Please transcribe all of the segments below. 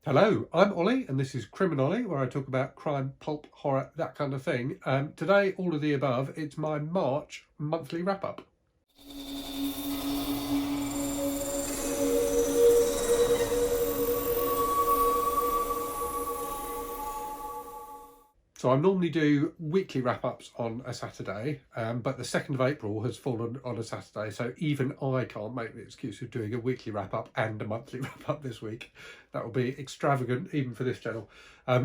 Hello, I'm Ollie and this is Criminolly, where I talk about crime, pulp, horror, that kind of thing. Today, all of the above, it's my March monthly wrap-up. So I normally do weekly wrap-ups on a Saturday, but the 2nd of April has fallen on a Saturday, so even I can't make the excuse of doing a weekly wrap-up and a monthly wrap-up this week. That will be extravagant, even for this channel.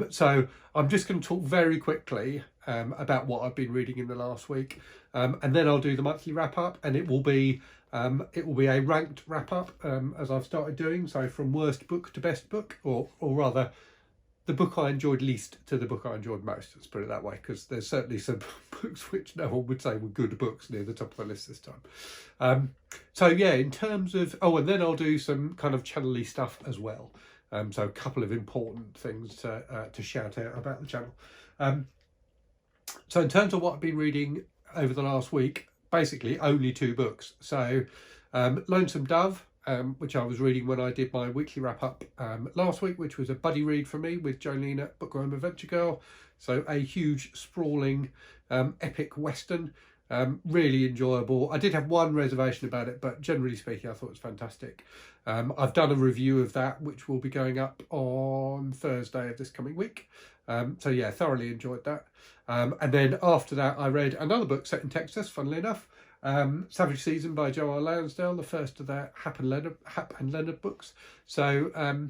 So I'm just going to talk very quickly about what I've been reading in the last week, and then I'll do the monthly wrap-up, and it will be a ranked wrap-up, as I've started doing, so from worst book to best book, or rather, the book I enjoyed least to the book I enjoyed most, let's put it that way, because there's certainly some books which no one would say were good books near the top of the list this time. So yeah, in terms of, and then I'll do some kind of channel-y stuff as well. So a couple of important things to shout out about the channel. So in terms of what I've been reading over the last week, basically only 2 books. So Lonesome Dove, which I was reading when I did my weekly wrap-up last week, which was a buddy read for me with Jolene at Bookworm Adventure Girl. So a huge, sprawling, epic western, really enjoyable. I did have one reservation about it, but generally speaking, I thought it was fantastic. I've done a review of that, which will be going up on Thursday of this coming week. So yeah, thoroughly enjoyed that. And then after that, I read another book set in Texas, funnily enough, Savage Season by Joe R Lansdale, the first of the Hap and Leonard books. So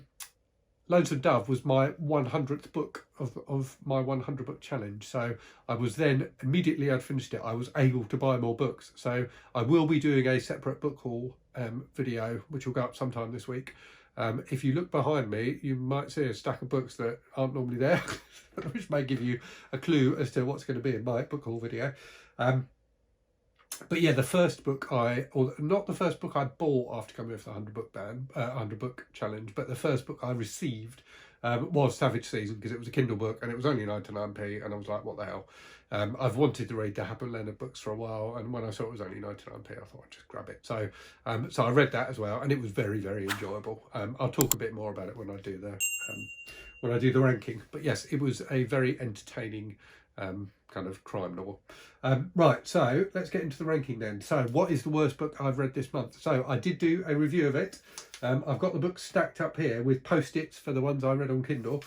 Lonesome Dove was my 100th book of my 100 book challenge. So I was then, immediately I'd finished it, I was able to buy more books. So I will be doing a separate book haul video, which will go up sometime this week. If you look behind me, you might see a stack of books that aren't normally there, which may give you a clue as to what's going to be in my book haul video. But yeah, the first book not the first book I bought after coming off the 100 book 100 book challenge, but the first book I received was Savage Season, because it was a Kindle book and it was only 99p, and I was like, what the hell? I've wanted to read the Hap and Leonard books for a while, and when I saw it was only 99p, I thought I'd just grab it. So so I read that as well, and it was very, very enjoyable. I'll talk a bit more about it when I do the ranking. But yes, it was a very entertaining kind of crime novel. Right, so let's get into the ranking then. So what is the worst book I've read this month? So I did do a review of it. I've got the books stacked up here with post-its for the ones I read on Kindle.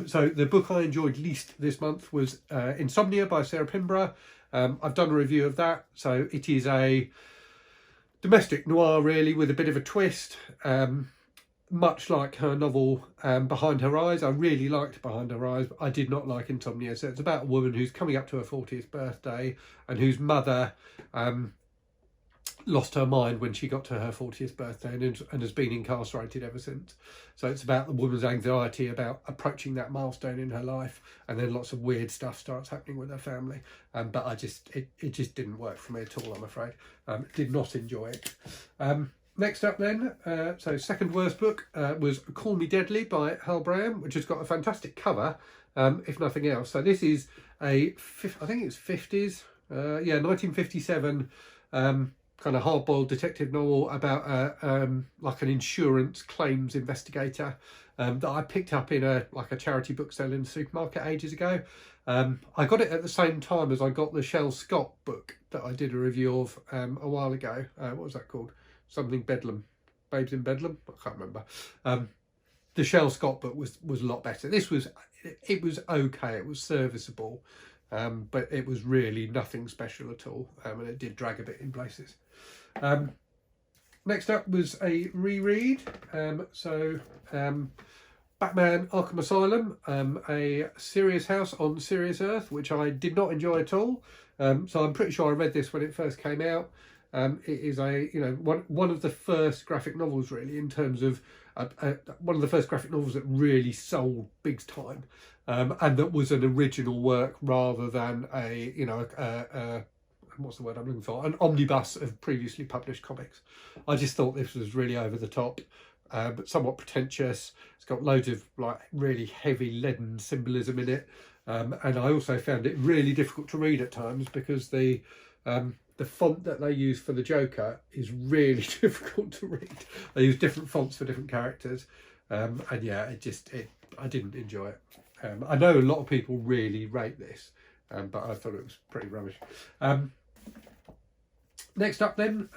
So the book I enjoyed least this month was Insomnia by Sarah Pinborough. I've done a review of that. So it is a domestic noir, really, with a bit of a twist. Much like her novel Behind Her Eyes. I really liked Behind Her Eyes, but I did not like Insomnia. So it's about a woman who's coming up to her 40th birthday and whose mother lost her mind when she got to her 40th birthday and has been incarcerated ever since. So it's about the woman's anxiety about approaching that milestone in her life, and then lots of weird stuff starts happening with her family. But it just didn't work for me at all, I'm afraid. Did not enjoy it. Next up then, so second worst book was Call Me Deadly by Hal Braham, which has got a fantastic cover, if nothing else. So this is I think it's 50s, 1957 kind of hard-boiled detective novel about like an insurance claims investigator that I picked up in a charity book sale in the supermarket ages ago. I got it at the same time as I got the Shel Scott book that I did a review of a while ago. What was that called? Something Bedlam, Babes in Bedlam. I can't remember. The Shel Scott book was a lot better. It was okay. It was serviceable, but it was really nothing special at all, and it did drag a bit in places. Next up was a reread. Batman Arkham Asylum, a Serious House on Serious Earth, which I did not enjoy at all. So I'm pretty sure I read this when it first came out. It is one of the first graphic novels, really, in terms of one of the first graphic novels that really sold big time, and that was an original work rather than what's the word I'm looking for? An omnibus of previously published comics. I just thought this was really over the top, but somewhat pretentious. It's got loads of really heavy leaden symbolism in it, and I also found it really difficult to read at times because the font that they use for the Joker is really difficult to read. They use different fonts for different characters. And yeah, I didn't enjoy it. I know a lot of people really rate this, but I thought it was pretty rubbish. Next up then,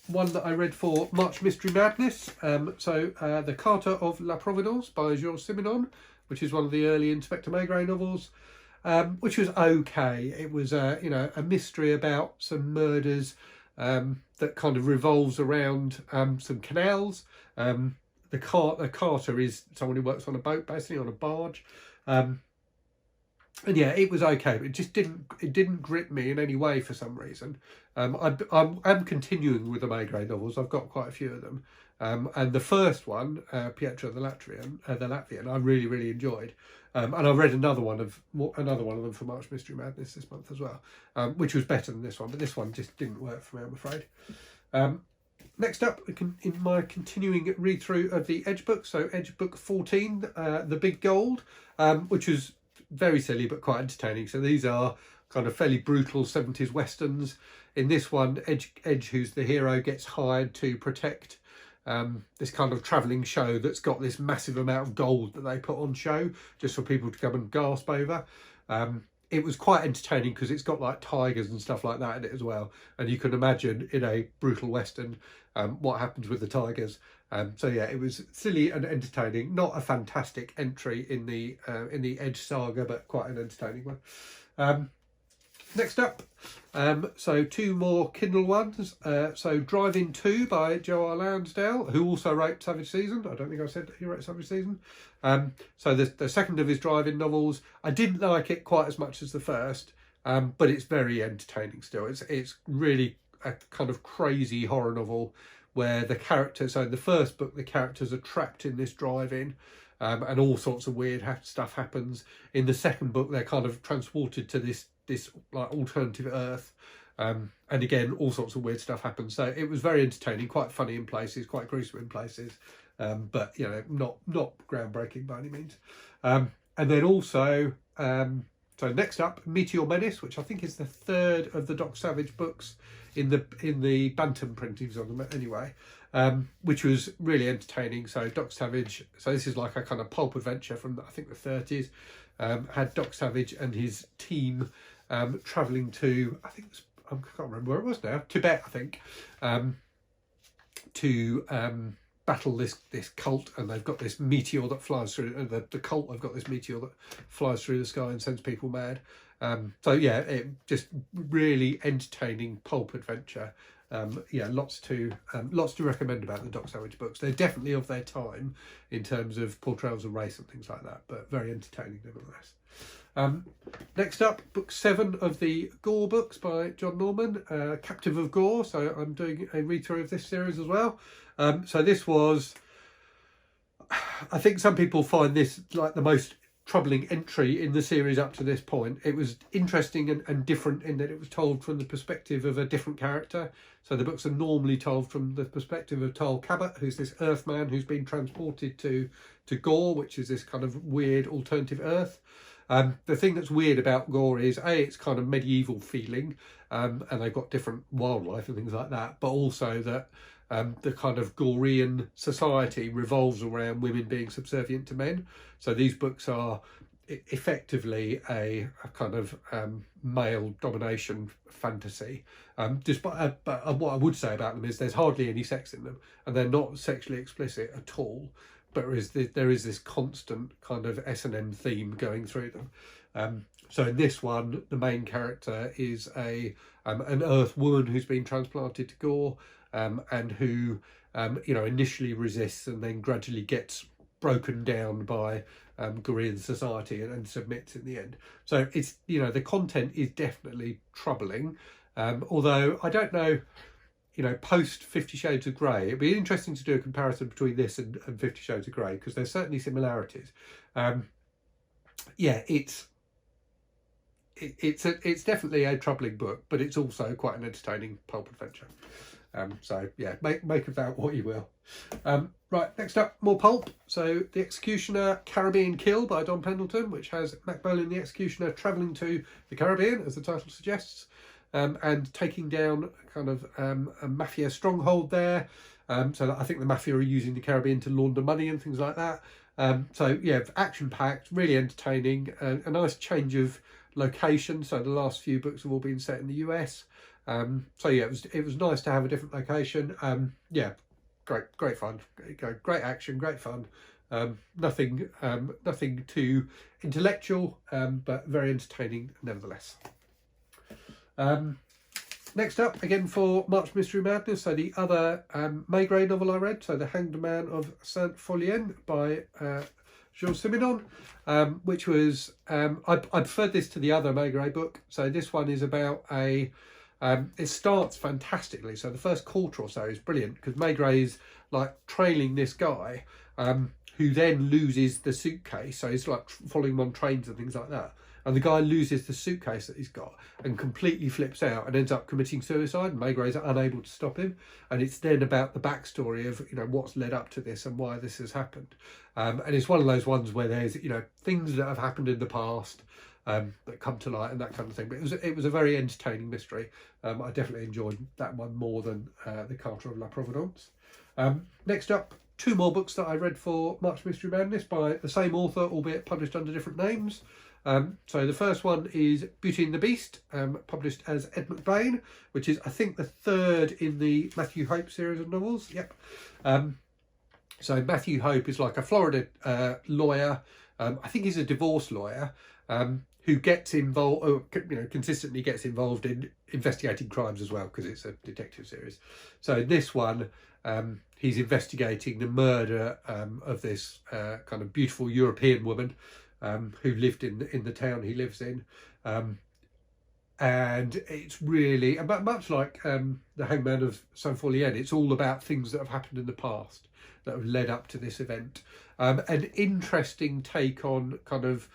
one that I read for March Mystery Madness. The Carter of La Providence by Georges Simenon, which is one of the early Inspector Maigret novels, which was okay. It was a mystery about some murders that kind of revolves around some canals. The Carter is someone who works on a boat, basically on a barge. And yeah, it was okay, but it didn't grip me in any way for some reason. I'm continuing with the Maigret novels. I've got quite a few of them, and the first one, Pietro the Latvian, I really enjoyed, and I read another one of them for March Mystery Madness this month as well, which was better than this one, but this one just didn't work for me, I'm afraid. Next up, in my continuing read through of the Edge book, so Edge book 14, The Big Gold, which was very silly but quite entertaining. So these are kind of fairly brutal 70s westerns. In this one, Edge, who's the hero, gets hired to protect this kind of travelling show that's got this massive amount of gold that they put on show just for people to come and gasp over. It was quite entertaining because it's got like tigers and stuff like that in it as well, and you can imagine in a brutal western what happens with the tigers. So yeah, it was silly and entertaining. Not a fantastic entry in the Edge saga, but quite an entertaining one. Next up, so two more Kindle ones. So Drive-In 2 by Joe R Lansdale, who also wrote Savage Season. I don't think I said he wrote Savage Season. So the second of his Drive-In novels, I didn't like it quite as much as the first, but it's very entertaining still. It's really a kind of crazy horror novel where the characters, so in the first book, the characters are trapped in this drive-in, and all sorts of weird stuff happens. In the second book, they're kind of transported to this like alternative Earth, and again, all sorts of weird stuff happens. So it was very entertaining, quite funny in places, quite gruesome in places, but you know, not groundbreaking by any means. And then also, so next up, Meteor Menace, which I think is the third of the Doc Savage books in the Bantam printings on them anyway, which was really entertaining. So Doc Savage, so this is like a kind of pulp adventure from I think the 30s. Had Doc Savage and his team travelling to, I can't remember where it was now, Tibet, I think, to battle this cult, and they've got this meteor that flies through. The cult have got this meteor that flies through the sky and sends people mad. So yeah, it just really entertaining pulp adventure. Yeah, lots to recommend about the Doc Savage books. They're definitely of their time in terms of portrayals of race and things like that, but very entertaining nevertheless. Next up, book 7 of the Gore books by John Norman, Captive of Gore. So I'm doing a read through of this series as well. So this was, I think some people find this like the most troubling entry in the series up to this point. It was interesting and different in that it was told from the perspective of a different character. So the books are normally told from the perspective of Tal Cabot, who's this Earthman who's been transported to Gore, which is this kind of weird alternative Earth. The thing that's weird about Gore is it's kind of medieval feeling, and they've got different wildlife and things like that, but also that the kind of Gorean society revolves around women being subservient to men. So these books are effectively a kind of male domination fantasy. But what I would say about them is there's hardly any sex in them, and they're not sexually explicit at all. But there is this constant kind of S&M theme going through them. So in this one, the main character is an Earth woman who's been transplanted to Gore, and who initially resists and then gradually gets broken down by Gorean society and submits in the end. So it's, the content is definitely troubling, although I don't know, post 50 Shades of Grey, it'd be interesting to do a comparison between this and 50 Shades of Grey, because there's certainly similarities. Yeah, it's definitely a troubling book, but it's also quite an entertaining pulp adventure. So yeah, make of that what you will. Right, next up, more pulp. So The Executioner, Caribbean Kill by Don Pendleton, which has McBain the Executioner travelling to the Caribbean, as the title suggests, and taking down kind of a mafia stronghold there. So that I think the mafia are using the Caribbean to launder money and things like that. So yeah, action-packed, really entertaining, a nice change of location. So the last few books have all been set in the US. So yeah, it was nice to have a different location. Yeah, great fun, great action, great fun. Nothing too intellectual, but very entertaining nevertheless. Next up, again for March Mystery Madness, so the other Maigret novel I read, so The Hanged Man of Saint-Pholien by Simenon, which was, I preferred this to the other Maigret book. So this one is about it starts fantastically. So the first quarter or so is brilliant because Maigret is like trailing this guy who then loses the suitcase. So he's like following him on trains and things like that. And the guy loses the suitcase that he's got and completely flips out and ends up committing suicide. And Maigret's unable to stop him. And it's then about the backstory of, what's led up to this and why this has happened. And it's one of those ones where there's, things that have happened in the past that come to light and that kind of thing. But it was a very entertaining mystery. I definitely enjoyed that one more than the Carter of La Providence. Next up, 2 more books that I read for March Mystery Madness by the same author, albeit published under different names. So the first one is Beauty and the Beast, published as Ed McBain, which is, I think, the 3rd in the Matthew Hope series of novels. Yep. So Matthew Hope is like a Florida lawyer. I think he's a divorce lawyer who gets involved, consistently gets involved in investigating crimes as well, because it's a detective series. So in this one, he's investigating the murder of this kind of beautiful European woman who lived in the town he lives in. And it's really, much like The Hangman of Saint-Pholien, it's all about things that have happened in the past that have led up to this event. An interesting take on kind of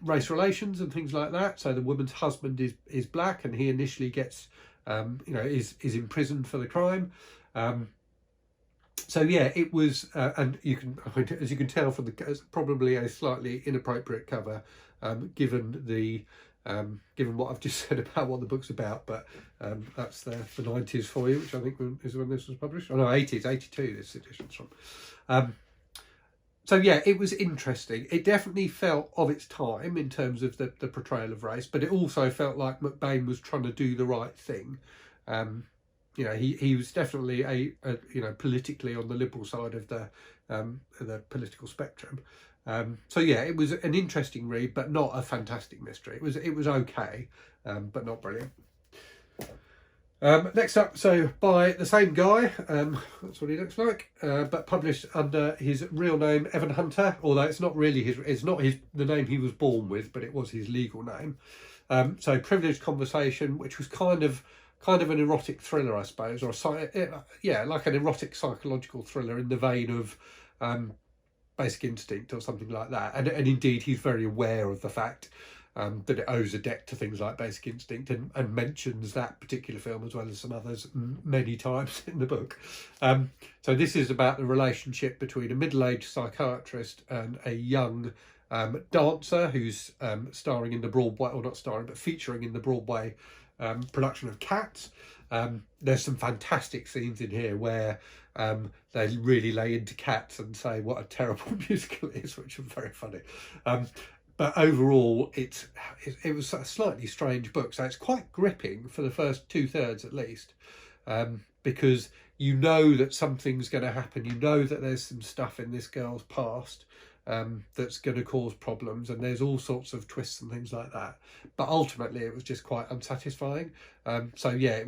race relations and things like that. So the woman's husband is black, and he initially gets, is imprisoned for the crime. So yeah, it was, and as you can tell from it's probably a slightly inappropriate cover, given what I've just said about what the book's about. But that's the 90s for you, which I think is when this was published. Oh no, 80s, 82. This edition's from. So yeah, it was interesting. It definitely felt of its time in terms of the portrayal of race, but it also felt like McBain was trying to do the right thing. He was definitely a politically on the liberal side of the political spectrum. So yeah, it was an interesting read, but not a fantastic mystery. It was okay, but not brilliant. Next up, so by the same guy, that's what he looks like, but published under his real name, Evan Hunter, although it's not the name he was born with, but it was his legal name. So Privileged Conversation, which was kind of an erotic thriller, I suppose, or like an erotic psychological thriller in the vein of Basic Instinct or something like that. And indeed, he's very aware of the fact that it owes a debt to things like Basic Instinct, and mentions that particular film as well as some others many times in the book. So this is about the relationship between a middle-aged psychiatrist and a young dancer who's starring in the Broadway, or not starring, but featuring in the Broadway production of Cats. There's some fantastic scenes in here where they really lay into Cats and say what a terrible musical it is, which are very funny. But overall, it was a slightly strange book. So it's quite gripping for the first 2/3 at least, because you know that something's going to happen. You know that there's some stuff in this girl's past that's going to cause problems, and there's all sorts of twists and things like that. But ultimately, it was just quite unsatisfying. So yeah,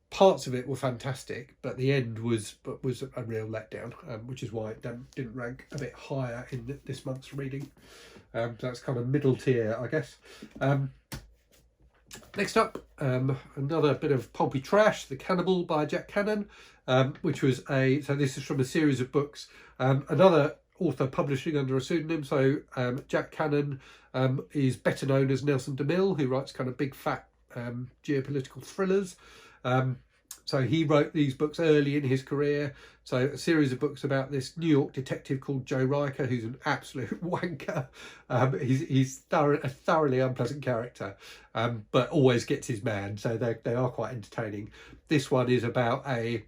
parts of it were fantastic, but the end was a real letdown, which is why it didn't rank a bit higher in this month's reading. So that's kind of middle tier, I guess. Next up, another bit of pulpy trash, The Cannibal by Jack Cannon, which was so this is from a series of books. Another author publishing under a pseudonym. So Jack Cannon is better known as Nelson DeMille, who writes kind of big fat geopolitical thrillers. So he wrote these books early in his career. So a series of books about this New York detective called Joe Ryker, who's an absolute wanker. He's a thoroughly unpleasant character, but always gets his man. So they are quite entertaining. This one is about a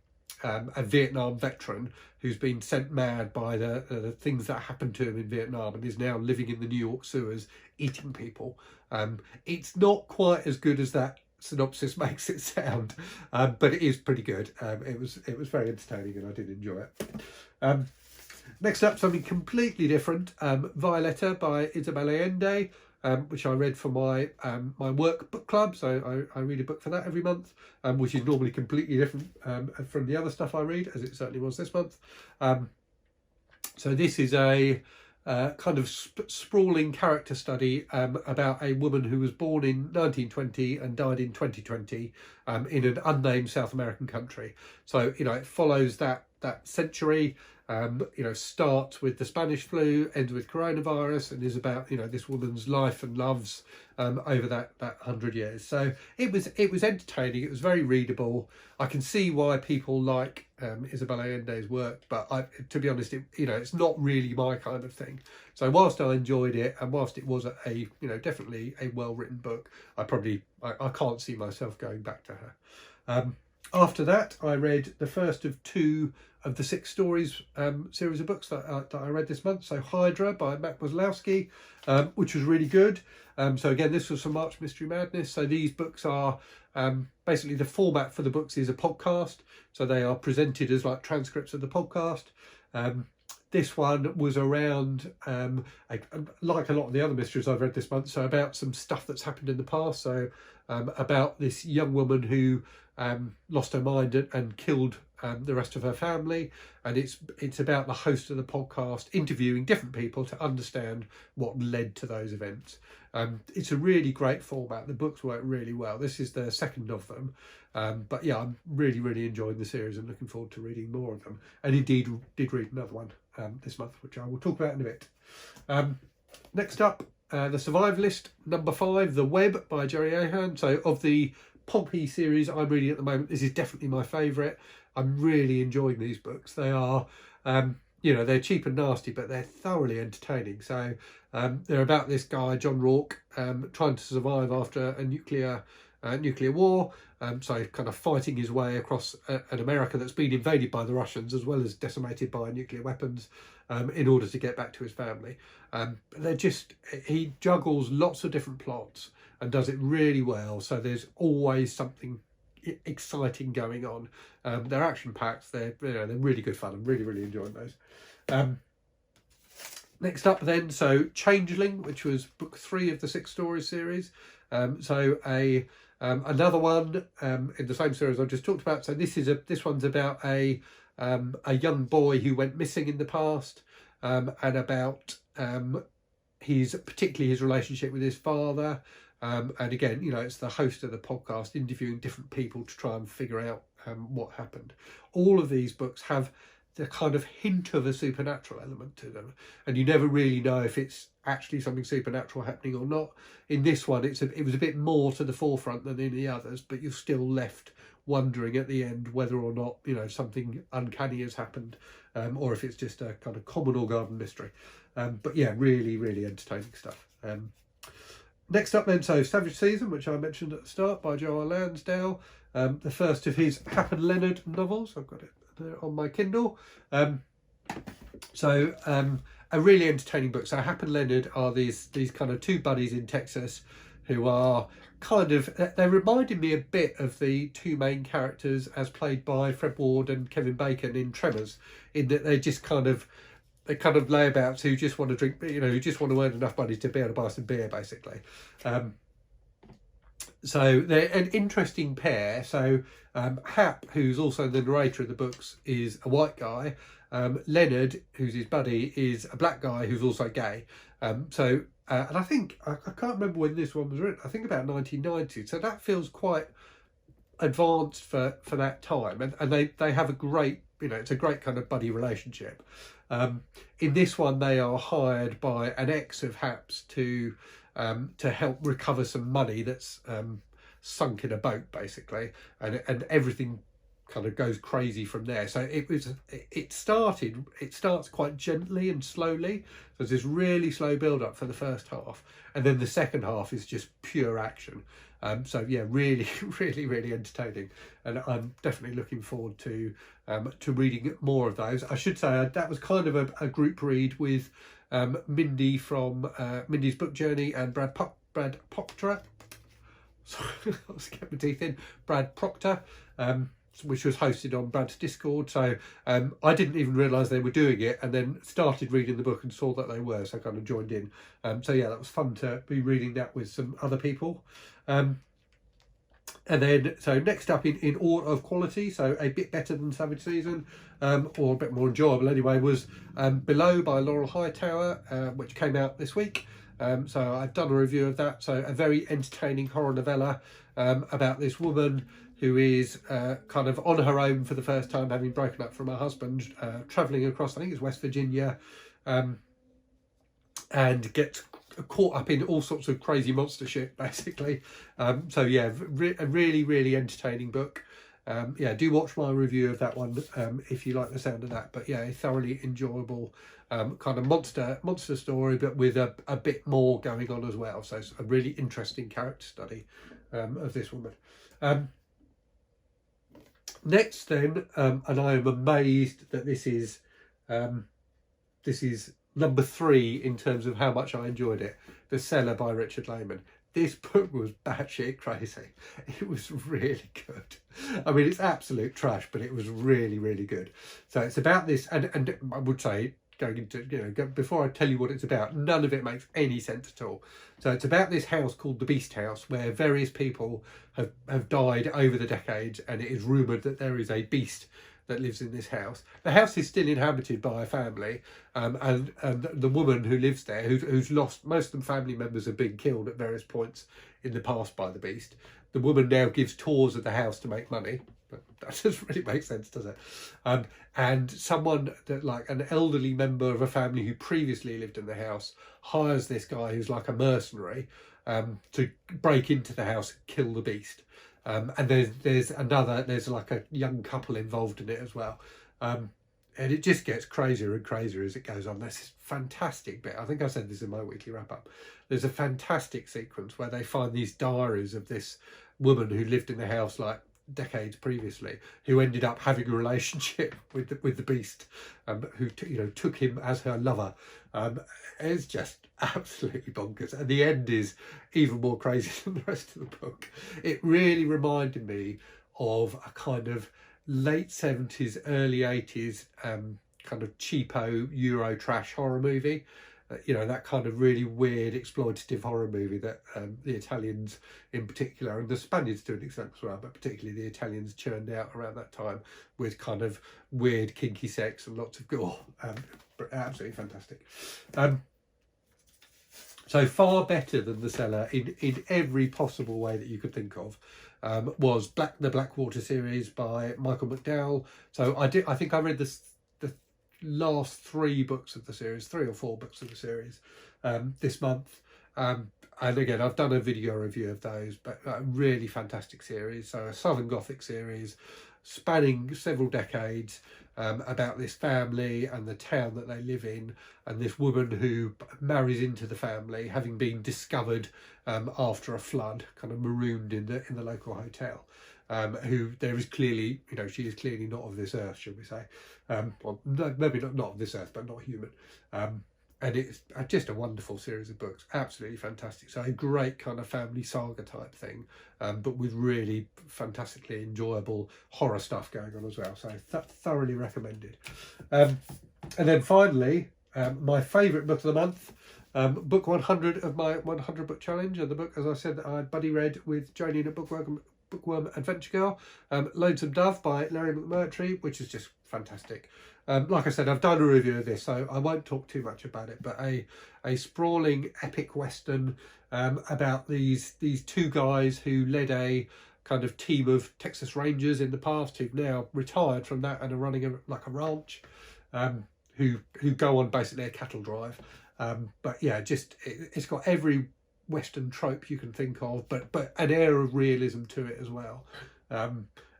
a Vietnam veteran who's been sent mad by the things that happened to him in Vietnam and is now living in the New York sewers eating people. It's not quite as good as that synopsis makes it sound, but it is pretty good. It was very entertaining and I did enjoy it. Next up, something completely different, Violeta by Isabelle Allende, which I read for my my work book club. So I read a book for that every month, which is normally completely different from the other stuff I read, as it certainly was this month. So this is a kind of sprawling character study about a woman who was born in 1920 and died in 2020 in an unnamed South American country. So, you know, it follows that century. You know, starts with the Spanish flu, ends with coronavirus, and is about, you know, this woman's life and loves over that 100 years. So it was entertaining. It was very readable. I can see why people like Isabelle Allende's work, but to be honest, it's not really my kind of thing. So whilst I enjoyed it, and whilst it was definitely a well-written book, I can't see myself going back to her. After that, I read the first of 2 of the 6 stories series of books that I read this month. So Hydra by Wesolowski, which was really good. So again, this was from March Mystery Madness. So these books are basically, the format for the books is a podcast. So they are presented as like transcripts of the podcast. This one was around, like a lot of the other mysteries I've read this month, so about some stuff that's happened in the past. So about this young woman who lost her mind and killed the rest of her family, and it's about the host of the podcast interviewing different people to understand what led to those events. It's a really great format. The books work really well. This is the second of them, but yeah, I'm really enjoying the series and looking forward to reading more of them, and indeed did read another one this month, which I will talk about in a bit. Next up, The Survivalist, number 5, The Web by Jerry Ahern. So of the Pompey series I'm reading at the moment, this is definitely my favourite. I'm really enjoying these books. They are, they're cheap and nasty, but they're thoroughly entertaining. So they're about this guy, John Rourke, trying to survive after a nuclear war. So kind of fighting his way across an America that's been invaded by the Russians as well as decimated by nuclear weapons in order to get back to his family. He juggles lots of different plots and does it really well. So there's always something exciting going on. They're action packed. They're really good fun. I'm really enjoying those. Next up then, so Changeling, which was book 3 of the 6 stories series. Another one in the same series I just talked about. So this one's about a young boy who went missing in the past, and about particularly his relationship with his father. And again, it's the host of the podcast interviewing different people to try and figure out what happened. All of these books have the kind of hint of a supernatural element to them, and you never really know if it's actually something supernatural happening or not. In this one, it was a bit more to the forefront than in the others, but you're still left wondering at the end whether or not something uncanny has happened, or if it's just a kind of common or garden mystery. But yeah, really entertaining stuff. Next up then, so Savage Season, which I mentioned at the start, by Joe R Lansdale, the first of his Hap and Leonard novels. I've got it there on my Kindle. A really entertaining book. So Hap and Leonard are these kind of 2 buddies in Texas who are they reminded me a bit of the 2 main characters as played by Fred Ward and Kevin Bacon in Tremors, in that they're kind of layabouts who just want to drink, who just want to earn enough money to be able to buy some beer, basically. So they're an interesting pair. So Hap, who's also the narrator of the books, is a white guy. Leonard, who's his buddy, is a black guy who's also gay. And I think, I can't remember when this one was written, I think about 1990. So that feels quite advanced for that time. And they have a great, it's a great kind of buddy relationship. In this one, they are hired by an ex of Hap's to help recover some money that's sunk in a boat, basically, and everything kind of goes crazy from there. So it starts quite gently and slowly. So there's this really slow build up for the first half, and then the second half is just pure action. So yeah, really really entertaining, and I'm definitely looking forward to reading more of those. I should say that was kind of a group read with Mindy from Mindy's Book Journey and Brad Proctor. Sorry, I was getting my teeth in. Brad Proctor, which was hosted on Brad's Discord. So I didn't even realise they were doing it, and then started reading the book and saw that they were, so I kind of joined in. So yeah, that was fun to be reading that with some other people. And then, so next up in order of quality, so a bit better than Savage Season, or a bit more enjoyable anyway, was Below by Laurel Hightower, which came out this week. So I've done a review of that. So a very entertaining horror novella about this woman who is kind of on her own for the first time, having broken up from her husband, travelling across, I think it's West Virginia, and gets caught up in all sorts of crazy monster shit, basically. So yeah, a really entertaining book. Yeah, do watch my review of that one if you like the sound of that. But yeah, a thoroughly enjoyable kind of monster story, but with a bit more going on as well. So it's a really interesting character study of this woman. Next then, and I am amazed that this is number 3 in terms of how much I enjoyed it. The Cellar by Richard Laymon. This book was batshit crazy. It was really good. I mean, it's absolute trash, but it was really good. So it's about this, and I would say, going into, before I tell you what it's about, none of it makes any sense at all. So it's about this house called the Beast House, where various people have died over the decades, and it is rumoured that there is a beast that lives in this house. The house is still inhabited by a family, and the woman who lives there, who's lost, most of the family members have been killed at various points in the past by the beast. The woman now gives tours of the house to make money, but that doesn't really make sense, does it? And someone that, like an elderly member of a family who previously lived in the house, hires this guy who's like a mercenary to break into the house and kill the beast. And there's like a young couple involved in it as well. And it just gets crazier and crazier as it goes on. There's this fantastic bit, I think I said this in my weekly wrap up, there's a fantastic sequence where they find these diaries of this woman who lived in the house like decades previously, who ended up having a relationship with the beast, who took him as her lover. It's just absolutely bonkers, and the end is even more crazy than the rest of the book. It really reminded me of a kind of late 70s, early 80s kind of cheapo Euro trash horror movie. That kind of really weird exploitative horror movie that the Italians in particular, and the Spaniards to an extent as well, but particularly the Italians churned out around that time, with kind of weird kinky sex and lots of gore. Absolutely fantastic. So far better than The Cellar in every possible way that you could think of was the Blackwater series by Michael McDowell. So I think I read the last 3 books of the series, 3 or 4 books of the series this month. And again, I've done a video review of those, but a really fantastic series. So a Southern Gothic series spanning several decades, about this family and the town that they live in, and this woman who marries into the family, having been discovered after a flood, kind of marooned in the local hotel. Who there is clearly, she is clearly not of this earth, should we say? Well, no, maybe not of this earth, but not human. And it's just a wonderful series of books, absolutely fantastic. So a great kind of family saga type thing, but with really fantastically enjoyable horror stuff going on as well. So thoroughly recommended. And then finally, my favourite book of the month, book 100 of my 100 book challenge, and the book, as I said, that I buddy read with Janie at Bookworm Adventure Girl, Lonesome Dove by Larry McMurtry, which is just fantastic. Like I said, I've done a review of this, so I won't talk too much about it, but a sprawling epic western about these 2 guys who led a kind of team of Texas Rangers in the past, who've now retired from that and are running a ranch, who go on basically a cattle drive. But yeah, it's got every Western trope you can think of, but an air of realism to it as well.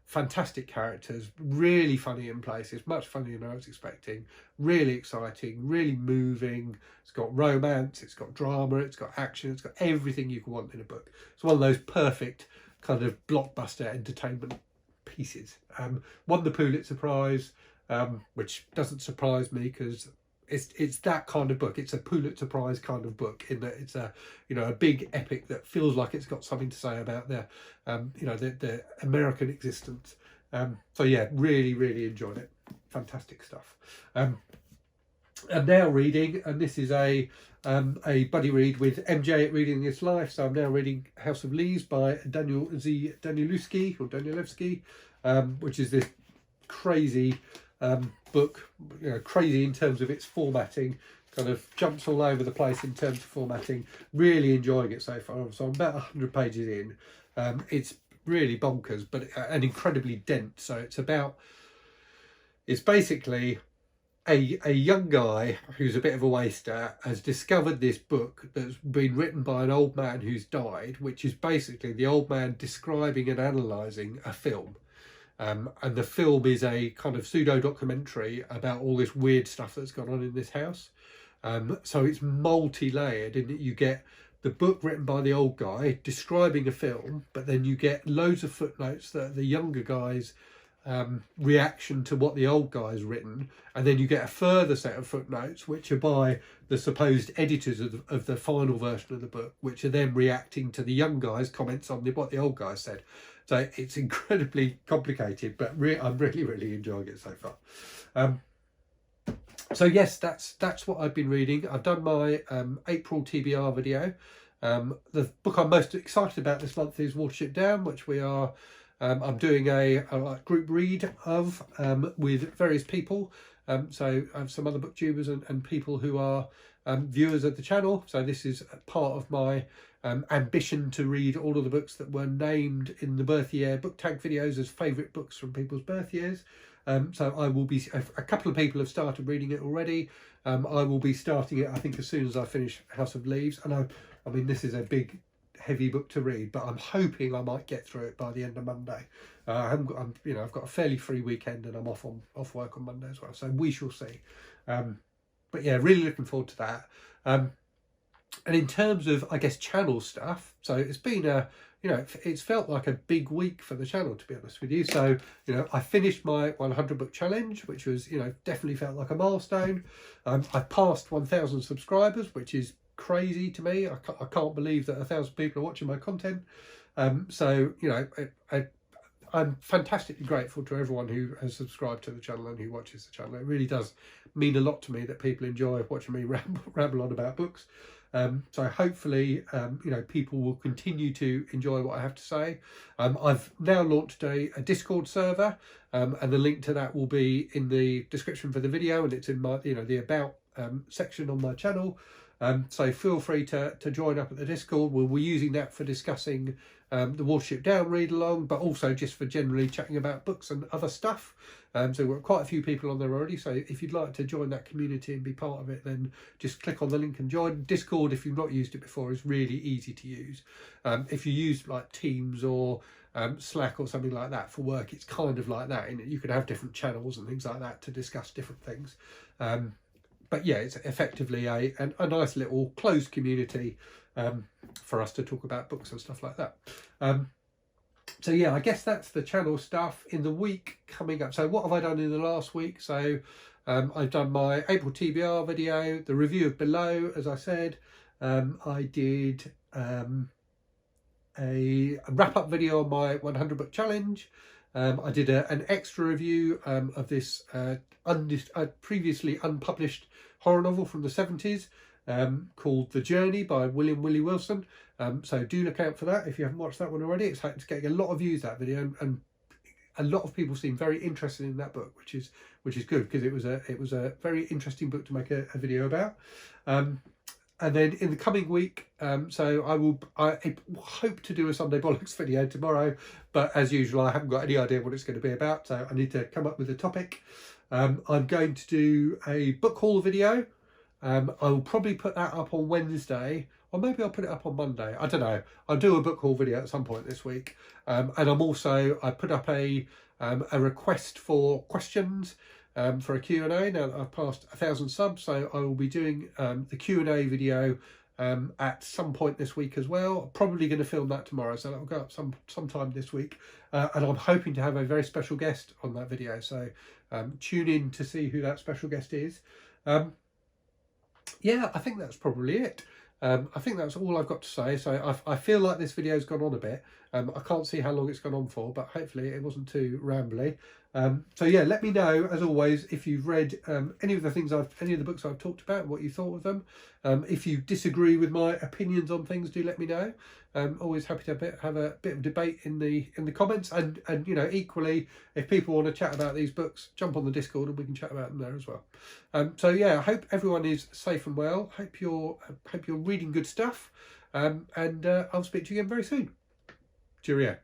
fantastic characters, really funny in places, much funnier than I was expecting, really exciting, really moving. It's got romance, it's got drama, it's got action, it's got everything you can want in a book. It's one of those perfect kind of blockbuster entertainment pieces. Won the Pulitzer Prize, which doesn't surprise me because it's that kind of book. It's a Pulitzer Prize kind of book in that it's a a big epic that feels like it's got something to say about the the American existence. So yeah, really enjoyed it. Fantastic stuff. I'm now reading, and this is a buddy read with MJ at Reading This Life. So I'm now reading House of Leaves by Danielewski, which is this crazy book, crazy in terms of its formatting, kind of jumps all over the place in terms of formatting. Really enjoying it so far. So I'm about 100 pages in. It's really bonkers, but and incredibly dense. So it's basically a young guy who's a bit of a waster has discovered this book that's been written by an old man who's died, which is basically the old man describing and analysing a film. And the film is a kind of pseudo documentary about all this weird stuff that's gone on in this house. So it's multi-layered in that you get the book written by the old guy describing a film, but then you get loads of footnotes that are the younger guy's reaction to what the old guy's written, and then you get a further set of footnotes which are by the supposed editors of the final version of the book, which are then reacting to the young guy's comments on what the old guy said. So it's incredibly complicated, but I'm really enjoying it so far. So yes, that's what I've been reading. I've done my April TBR video. The book I'm most excited about this month is Watership Down, which we are I'm doing a group read of with various people. So I have some other booktubers and people who are viewers of the channel. So this is part of my ambition to read all of the books that were named in the birth year book tag videos as favourite books from people's birth years. So I will be, a couple of people have started reading it already. I will be starting it, I think, as soon as I finish House of Leaves. And I mean, this is a big, heavy book to read, but I'm hoping I might get through it by the end of Monday. I've got a fairly free weekend, and I'm off work on Monday as well. So we shall see. But yeah, really looking forward to that. And in terms of, I guess, channel stuff, so it's been it's felt like a big week for the channel, to be honest with you. So, I finished my 100 book challenge, which was, definitely felt like a milestone. I passed 1,000 subscribers, which is crazy to me. I can't believe that 1,000 people are watching my content. So, I'm fantastically grateful to everyone who has subscribed to the channel and who watches the channel. It really does mean a lot to me that people enjoy watching me ramble on about books. So hopefully, people will continue to enjoy what I have to say. I've now launched a Discord server, and the link to that will be in the description for the video, and it's in my, the about section on my channel. So feel free to join up at the Discord. We're using that for discussing the Watership Down read along, but also just for generally chatting about books and other stuff. So we've got quite a few people on there already. So if you'd like to join that community and be part of it, then just click on the link and join. Discord, if you've not used it before, is really easy to use. If you use like Teams or Slack or something like that for work, it's kind of like that. You can have different channels and things like that to discuss different things. But yeah, it's effectively a nice little closed community for us to talk about books and stuff like that. So yeah, I guess that's the channel stuff in the week coming up. So what have I done in the last week? So I've done my April TBR video, the review of Below, as I said. I did a wrap-up video on my 100 book challenge. I did an extra review of this previously unpublished horror novel from the 70s called The Journey by William Willie Wilson. So do look out for that if you haven't watched that one already. It's getting a lot of views, that video, and a lot of people seem very interested in that book, which is good, because it was a very interesting book to make a video about. And then in the coming week, so I hope to do a Sunday Bollocks video tomorrow, but as usual, I haven't got any idea what it's going to be about, so I need to come up with a topic. I'm going to do a book haul video, I will probably put that up on Wednesday, or maybe I'll put it up on Monday. I don't know. I'll do a book haul video at some point this week. And I put up a request for questions for a Q&A. Now that I've passed 1,000 subs, so I will be doing the Q&A video at some point this week as well. Probably going to film that tomorrow, so that will go up sometime this week. And I'm hoping to have a very special guest on that video, so tune in to see who that special guest is. Yeah, I think that's probably it. I think that's all I've got to say. So I feel like this video's gone on a bit. I can't see how long it's gone on for, but hopefully it wasn't too rambly. So yeah, let me know, as always, if you've read any of the books I've talked about, what you thought of them. If you disagree with my opinions on things, do let me know. Always happy to have a bit of debate in the comments, and you know, equally, if people want to chat about these books, jump on the Discord and we can chat about them there as well. So yeah, I hope everyone is safe and well. Hope you're reading good stuff, and I'll speak to you again very soon. Cheerio.